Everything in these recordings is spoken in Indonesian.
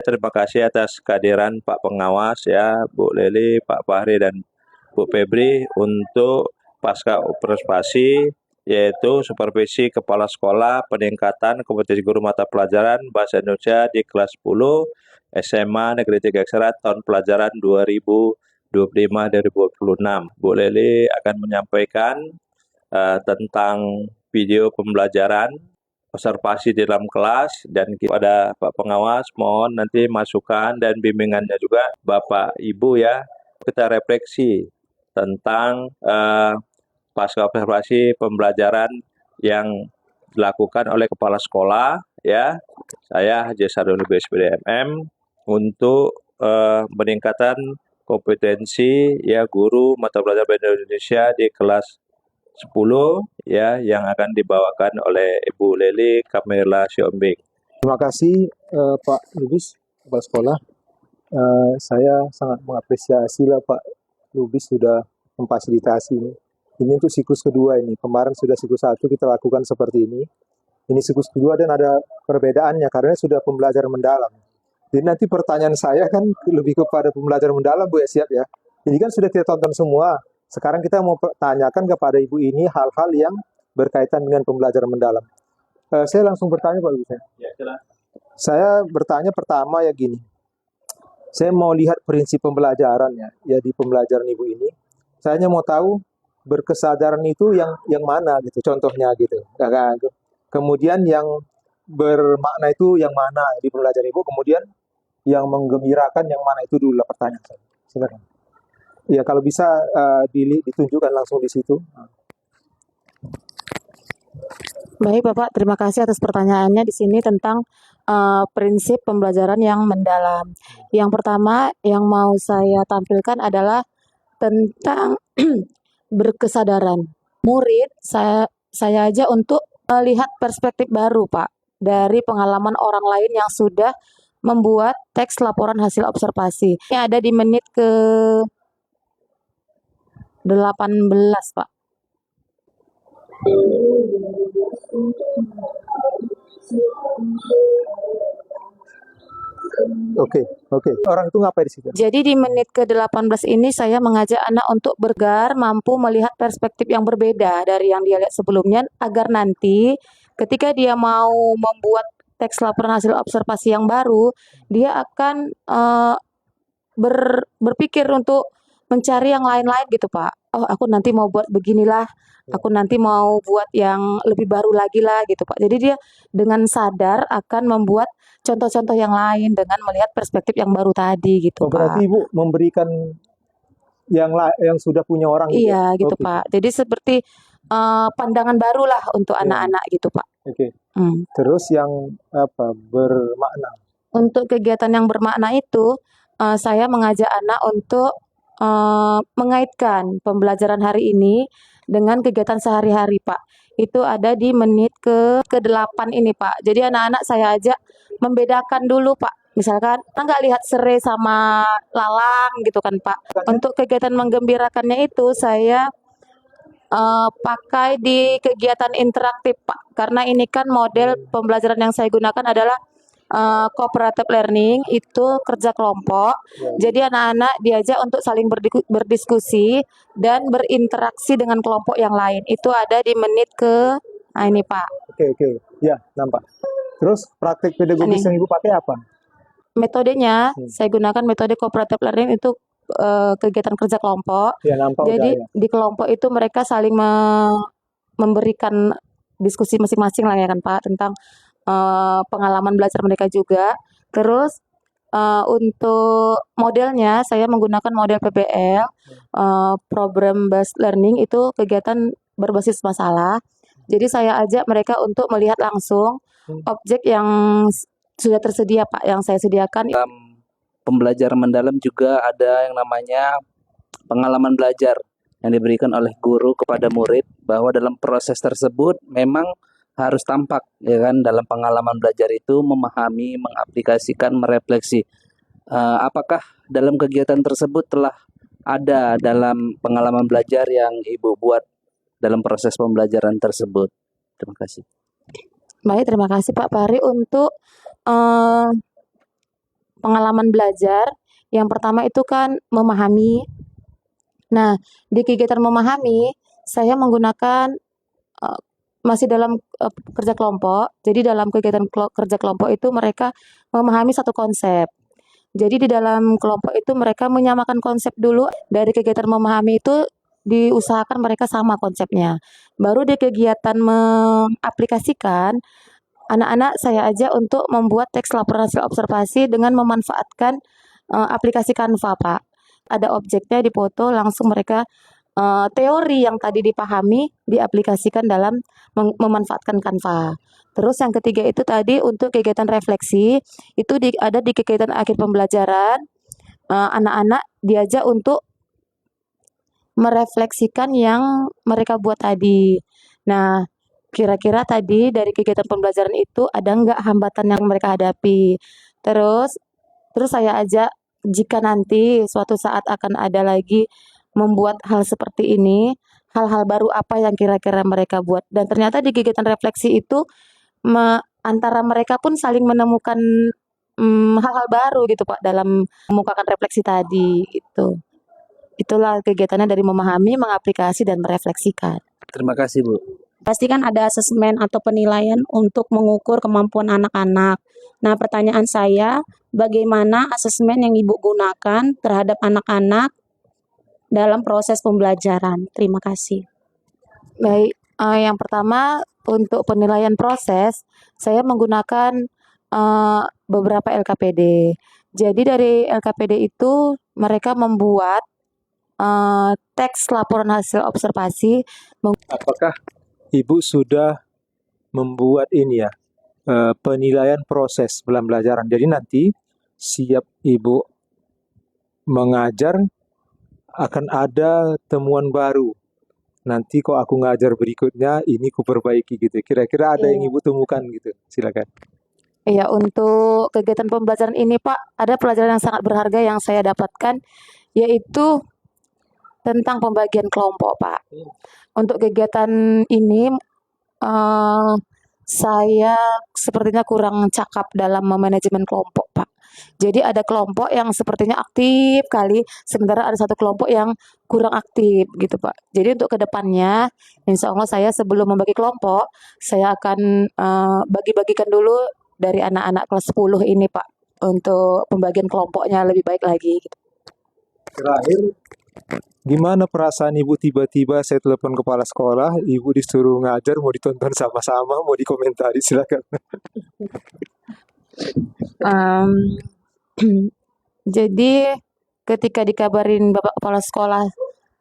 Terima kasih atas kehadiran Pak Pengawas ya, Bu Leli, Pak Fahri dan Bu Febri untuk pasca observasi yaitu supervisi kepala sekolah peningkatan kompetensi guru mata pelajaran Bahasa Indonesia di kelas 10 SMA Negeri 3 Aksara tahun pelajaran 2025-2026. Bu Leli akan menyampaikan tentang video pembelajaran observasi di dalam kelas dan kepada Pak Pengawas mohon nanti masukan dan bimbingannya juga Bapak Ibu ya, kita refleksi tentang pasca observasi pembelajaran yang dilakukan oleh kepala sekolah ya, saya Haji Sarul BSPDMM untuk meningkatkan kompetensi ya guru mata pelajaran bahasa Indonesia di kelas 10 ya yang akan dibawakan oleh Ibu Leli Kamila Siombing. Terima kasih Pak Lubis, Kepala Sekolah. Saya sangat mengapresiasi lah Pak Lubis sudah memfasilitasi ini. Ini untuk siklus kedua ini. Kemarin sudah siklus 1 kita lakukan seperti ini. Ini siklus kedua dan ada perbedaannya karena sudah pembelajaran mendalam. Jadi nanti pertanyaan saya kan lebih kepada pembelajaran mendalam Bu ya, siap ya. Ini kan sudah kita tonton semua. Sekarang kita mau tanyakan kepada Ibu ini hal-hal yang berkaitan dengan pembelajaran mendalam. Saya langsung bertanya Pak Lubis. Ya, Saya bertanya pertama ya gini. Saya mau lihat prinsip pembelajaran ya di pembelajaran Ibu ini. Saya hanya mau tahu berkesadaran itu yang mana gitu, contohnya gitu. Kemudian yang bermakna itu yang mana di pembelajaran Ibu, kemudian yang menggembirakan yang mana itu dulu lah pertanyaan saya. Silakan. Ya kalau bisa ditunjukkan langsung di situ. Baik Bapak, terima kasih atas pertanyaannya di sini tentang prinsip pembelajaran yang mendalam. Yang pertama yang mau saya tampilkan adalah tentang berkesadaran. Murid saya aja untuk melihat perspektif baru Pak dari pengalaman orang lain yang sudah membuat teks laporan hasil observasi. Ini ada di menit ke 18 Pak. Oke. Orang itu ngapain di situ? Jadi di menit ke-18 ini saya mengajak anak untuk bergar, mampu melihat perspektif yang berbeda dari yang dia lihat sebelumnya, agar nanti ketika dia mau membuat teks laporan hasil observasi yang baru, dia akan berpikir untuk mencari yang lain-lain gitu Pak. Oh aku nanti mau buat beginilah, aku nanti mau buat yang lebih baru lagi lah gitu Pak. Jadi dia dengan sadar akan membuat contoh-contoh yang lain dengan melihat perspektif yang baru tadi gitu Pak. Berarti Ibu memberikan yang sudah punya orang gitu. Iya gitu Oke. Pak. Jadi seperti pandangan baru lah untuk anak-anak gitu Pak. Oke. Terus yang bermakna? Untuk kegiatan yang bermakna itu, saya mengajak anak untuk mengaitkan pembelajaran hari ini dengan kegiatan sehari-hari Pak. Itu ada di menit ke-8 ini Pak. Jadi anak-anak saya ajak membedakan dulu Pak. Misalkan kita nggak lihat serai sama lalang gitu kan Pak. Untuk kegiatan menggembirakannya itu saya pakai di kegiatan interaktif Pak. Karena ini kan model pembelajaran yang saya gunakan adalah cooperative learning, itu kerja kelompok. Jadi anak-anak diajak untuk saling berdiskusi dan berinteraksi dengan kelompok yang lain. Itu ada di menit ini Pak. Oke. Ya, nampak. Terus praktik pedagogis yang Ibu pakai apa? Metodenya saya gunakan metode cooperative learning, itu kegiatan kerja kelompok. Ya, nampak. Jadi di kelompok itu mereka saling memberikan diskusi masing-masing lah ya kan Pak, tentang pengalaman belajar mereka juga. Terus untuk modelnya saya menggunakan model PBL, Program Based Learning, itu kegiatan berbasis masalah. Jadi saya ajak mereka untuk melihat langsung objek yang sudah tersedia Pak, yang saya sediakan. Dalam pembelajaran mendalam juga ada yang namanya pengalaman belajar yang diberikan oleh guru kepada murid, bahwa dalam proses tersebut memang harus tampak ya kan, dalam pengalaman belajar itu memahami, mengaplikasikan, merefleksi. Apakah dalam kegiatan tersebut telah ada dalam pengalaman belajar yang Ibu buat dalam proses pembelajaran tersebut? Terima kasih. Baik, terima kasih Pak Pari. Untuk pengalaman belajar. Yang pertama itu kan memahami. Nah, di kegiatan memahami, saya menggunakan masih dalam kerja kelompok. Jadi dalam kegiatan kerja kelompok itu mereka memahami satu konsep. Jadi di dalam kelompok itu mereka menyamakan konsep dulu. Dari kegiatan memahami itu diusahakan mereka sama konsepnya. Baru di kegiatan mengaplikasikan, anak-anak saya ajak untuk membuat teks laporan hasil observasi dengan memanfaatkan aplikasi Canva, Pak. Ada objeknya dipoto, langsung mereka teori yang tadi dipahami diaplikasikan dalam memanfaatkan Canva. Terus yang ketiga itu tadi untuk kegiatan refleksi, itu ada di kegiatan akhir pembelajaran, anak-anak diajak untuk merefleksikan yang mereka buat tadi. Nah, kira-kira tadi dari kegiatan pembelajaran itu ada nggak hambatan yang mereka hadapi? Terus saya ajak, jika nanti suatu saat akan ada lagi membuat hal seperti ini, hal-hal baru apa yang kira-kira mereka buat. Dan ternyata di kegiatan refleksi itu antara mereka pun saling menemukan hal-hal baru gitu Pak dalam memukakan refleksi tadi gitu. Itulah kegiatannya dari memahami, mengaplikasi, dan merefleksikan. Terima kasih Bu. Pastikan ada asesmen atau penilaian untuk mengukur kemampuan anak-anak. Nah, pertanyaan saya, bagaimana asesmen yang Ibu gunakan terhadap anak-anak dalam proses pembelajaran? Terima kasih. Baik, yang pertama untuk penilaian proses, saya menggunakan beberapa LKPD. Jadi dari LKPD itu mereka membuat teks laporan hasil observasi. Apakah Ibu sudah membuat ini ya, penilaian proses pembelajaran? Jadi nanti siap Ibu mengajar akan ada temuan baru. Nanti kok aku ngajar berikutnya ini ku perbaiki gitu. Kira-kira ada yang Ibu temukan gitu. Silakan. Iya, untuk kegiatan pembelajaran ini Pak, ada pelajaran yang sangat berharga yang saya dapatkan, yaitu tentang pembagian kelompok Pak. Untuk kegiatan ini saya sepertinya kurang cakap dalam memanajemen kelompok Pak. Jadi ada kelompok yang sepertinya aktif kali, sementara ada satu kelompok yang kurang aktif gitu Pak. Jadi untuk kedepannya, insya Allah saya sebelum membagi kelompok, saya akan bagi-bagikan dulu dari anak-anak kelas 10 ini Pak, untuk pembagian kelompoknya lebih baik lagi. Gitu. Terakhir, gimana perasaan Ibu tiba-tiba saya telepon kepala sekolah, Ibu disuruh ngajar, mau ditonton sama-sama, mau dikomentari, silakan. Jadi ketika dikabarin Bapak Kepala Sekolah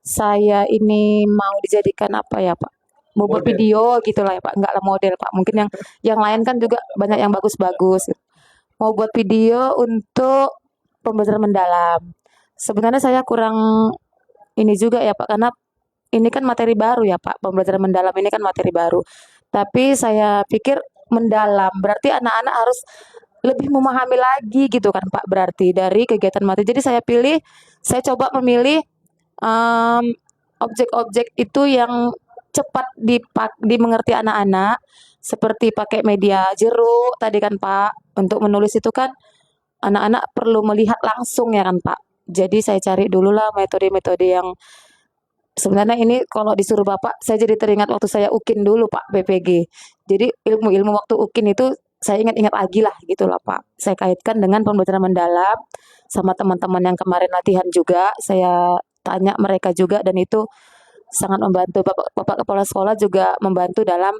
saya ini mau dijadikan apa ya Pak? Mau buat video gitu lah ya Pak, enggak lah model Pak. Mungkin yang lain kan juga banyak yang bagus-bagus. Mau buat video untuk pembelajaran mendalam. Sebenarnya saya kurang ini juga ya Pak, karena ini kan materi baru ya Pak, pembelajaran mendalam ini kan materi baru. Tapi saya pikir mendalam berarti anak-anak harus lebih memahami lagi gitu kan Pak, berarti dari kegiatan materi. Jadi saya coba memilih objek-objek itu yang cepat dimengerti anak-anak, seperti pakai media jeruk tadi kan Pak. Untuk menulis itu kan anak-anak perlu melihat langsung ya kan Pak. Jadi saya cari dulu lah metode-metode yang sebenarnya ini kalau disuruh Bapak, saya jadi teringat waktu saya UKIN dulu Pak, BPG. Jadi ilmu-ilmu waktu UKIN itu saya ingat-ingat lagi lah gitu lah Pak. Saya kaitkan dengan pembelajaran mendalam sama teman-teman yang kemarin latihan juga. Saya tanya mereka juga dan itu sangat membantu. Bapak Kepala Sekolah juga membantu dalam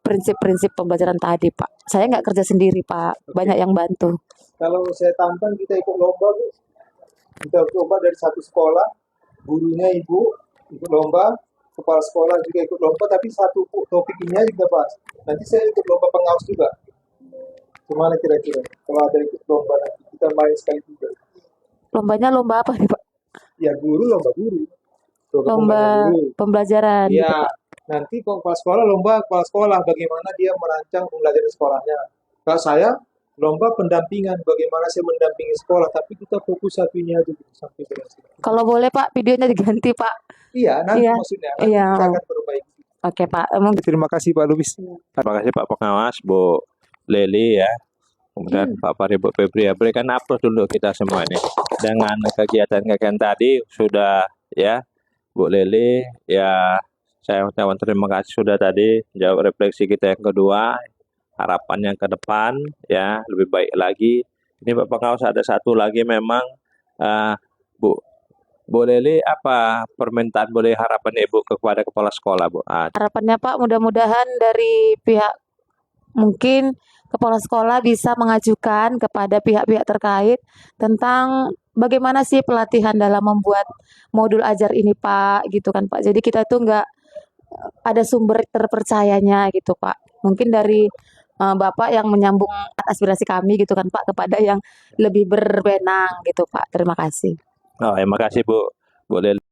prinsip-prinsip pembelajaran tadi Pak. Saya nggak kerja sendiri Pak, banyak yang bantu. Kalau saya tantang kita ikut lomba, Bu. Kita lomba dari satu sekolah, gurunya Ibu ikut lomba, kepala sekolah juga ikut lomba, tapi satu topik ini aja kita bahas. Nanti saya ikut lomba pengawas juga. Gimana kira-kira? Kalau ada ikut lomba nanti kita main sekali juga. Lombanya lomba apa nih Pak? Ya guru, lomba guru. Lomba pembelajaran. Iya, Gitu, Pak. nanti kalau kepala sekolah lomba kepala sekolah bagaimana dia merancang pembelajaran sekolahnya. Kalau saya lomba pendampingan, bagaimana saya mendampingi sekolah, tapi kita fokus satu ini aja gitu, sampai berhasil. Kalau boleh Pak, videonya diganti Pak. Iya, nanti Iya. maksudnya nanti Iya. kita akan perbaiki. Oke Pak, Terima kasih Pak Lubis. Terima kasih Pak Pengawas, Bu Leli ya. kemudian Pak Fahri, Bu Febri, ya berikan aplaus dulu kita semua ini. Dengan kegiatan-kegiatan tadi sudah ya, Bu Lili, ya saya ucapkan terima kasih sudah tadi jawab refleksi kita yang kedua, harapan yang ke depan ya lebih baik lagi. Ini Pak Pengawas ada satu lagi memang Bu Lili, apa permintaan boleh harapan Ibu kepada kepala sekolah, Bu? Harapannya Pak, mudah-mudahan dari pihak mungkin kepala sekolah bisa mengajukan kepada pihak-pihak terkait tentang bagaimana sih pelatihan dalam membuat modul ajar ini Pak, gitu kan Pak. Jadi kita tuh nggak ada sumber terpercayanya gitu Pak. Mungkin dari Bapak yang menyambung aspirasi kami gitu kan Pak kepada yang lebih berwenang gitu Pak. Terima kasih. Oh, terima kasih Bu Lili.